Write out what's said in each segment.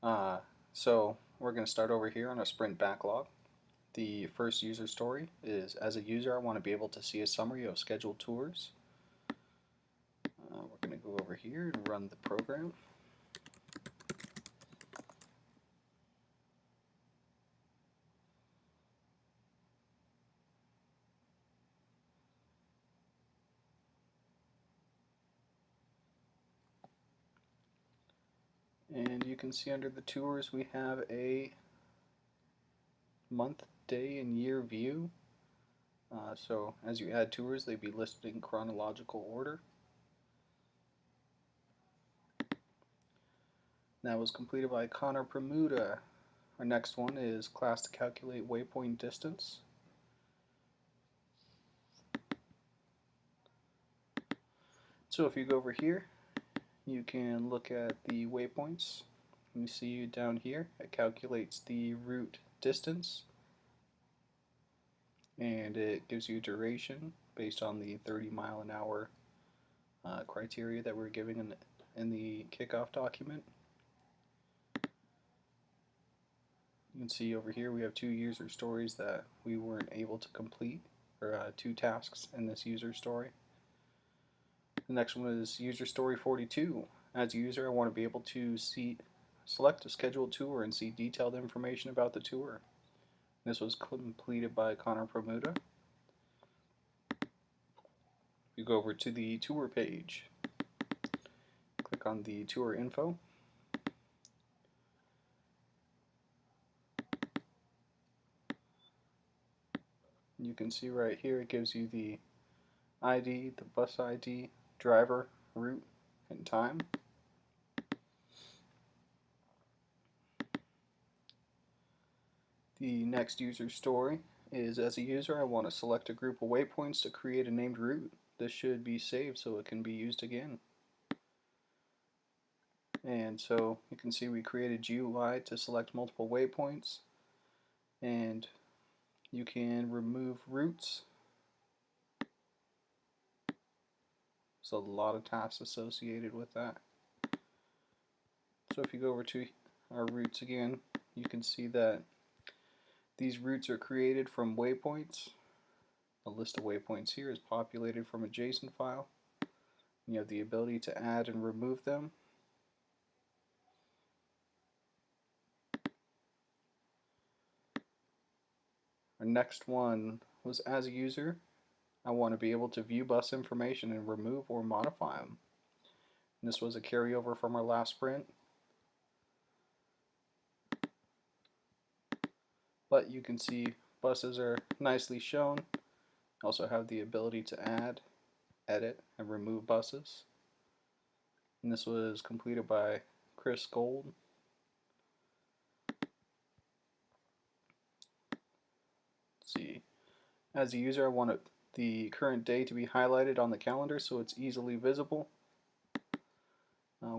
Uh, so we're going to start over here on a sprint backlog. The first user story is, as a user, I want to be able to see a summary of scheduled tours. We're going to go over here and run the program. And you can see under the tours we have a month, day, and year view. So as you add tours, they'd be listed in chronological order. That was completed by Connor Premuda. Our next one is class to calculate waypoint distance. So if you go over here, you can look at the waypoints. You see down here, it calculates the route distance, and it gives you duration based on the 30-mile-an-hour criteria that we're giving in the kickoff document. You can see over here we have two user stories that we weren't able to complete, or two tasks in this user story. The next one is user story 42. As a user, I want to be able to select a scheduled tour and see detailed information about the tour. This was completed by Connor Premuda. You go over to the tour page, click on the tour info. You can see right here it gives you the ID, the bus ID, driver, route, and time. The next user story is, as a user, I want to select a group of waypoints to create a named route. This should be saved so it can be used again. And so you can see we created GUI to select multiple waypoints, and you can remove routes. There's a lot of tasks associated with that. So if you go over to our routes again, you can see that these routes are created from waypoints. A list of waypoints here is populated from a JSON file. You have the ability to add and remove them. Our next one was, as a user, I want to be able to view bus information and remove or modify them. And this was a carryover from our last sprint. But you can see buses are nicely shown. Also have the ability to add, edit, and remove buses. And this was completed by Chris Gold. Let's see. As a user, I want the current day to be highlighted on the calendar so it's easily visible.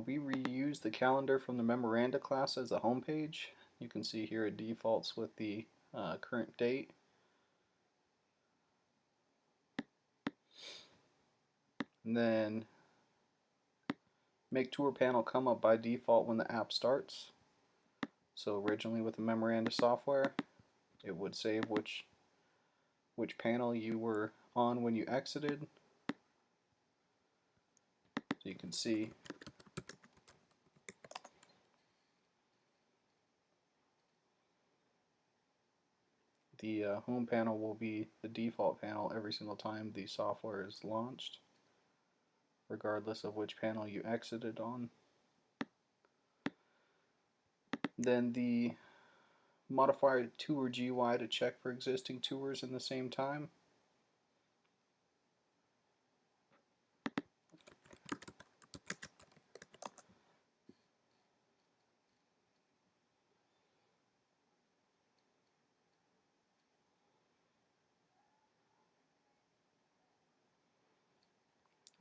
We reused the calendar from the memoranda class as the home page. You can see here it defaults with the current date. And then make tour panel come up by default when the app starts. So originally with the memoranda software, it would save which panel you were on when you exited. So you can see the home panel will be the default panel every single time the software is launched, regardless of which panel you exited on. Then the modified tour GUI to check for existing tours in the same time.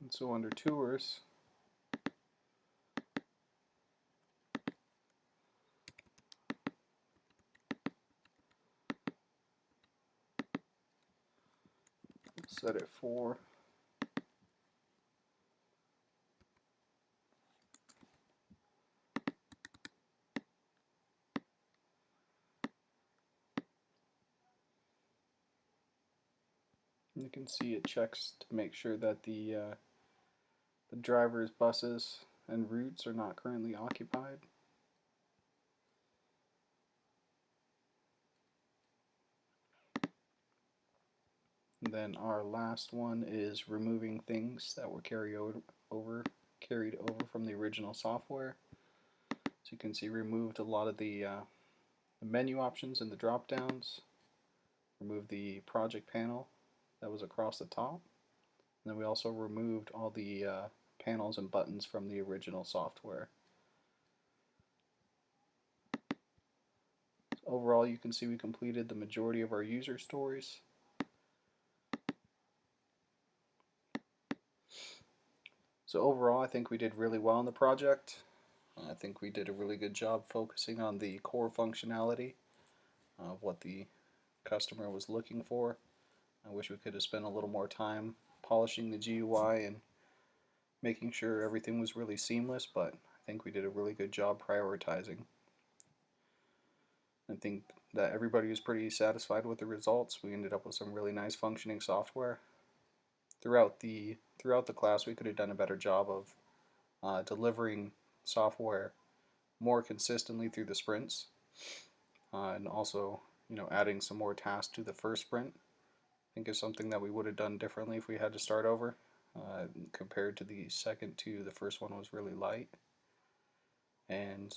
And so under tours, set it for You can see it checks to make sure that the driver's buses and routes are not currently occupied. And then our last one is removing things that were carried over from the original software. So you can see removed a lot of the menu options and the drop downs. Remove the project panel that was across the top. And then we also removed all the panels and buttons from the original software. Overall, you can see we completed the majority of our user stories. So overall, I think we did really well in the project. I think we did a really good job focusing on the core functionality of what the customer was looking for. I wish we could have spent a little more time polishing the GUI and making sure everything was really seamless, but I think we did a really good job prioritizing. I think that everybody was pretty satisfied with the results. We ended up with some really nice functioning software. Throughout the class, we could have done a better job of delivering software more consistently through the sprints, and also, adding some more tasks to the first sprint. I think is something that we would have done differently if we had to start over. Compared to the second to the first one was really light. And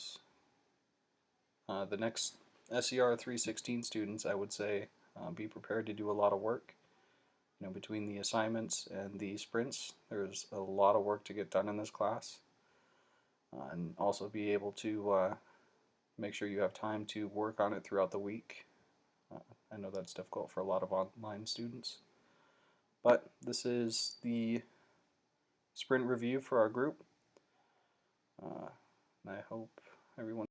the next SER 316 students, I would say, be prepared to do a lot of work. Between the assignments and the sprints, there's a lot of work to get done in this class. And also be able to make sure you have time to work on it throughout the week. I know that's difficult for a lot of online students. But this is the sprint review for our group. I hope everyone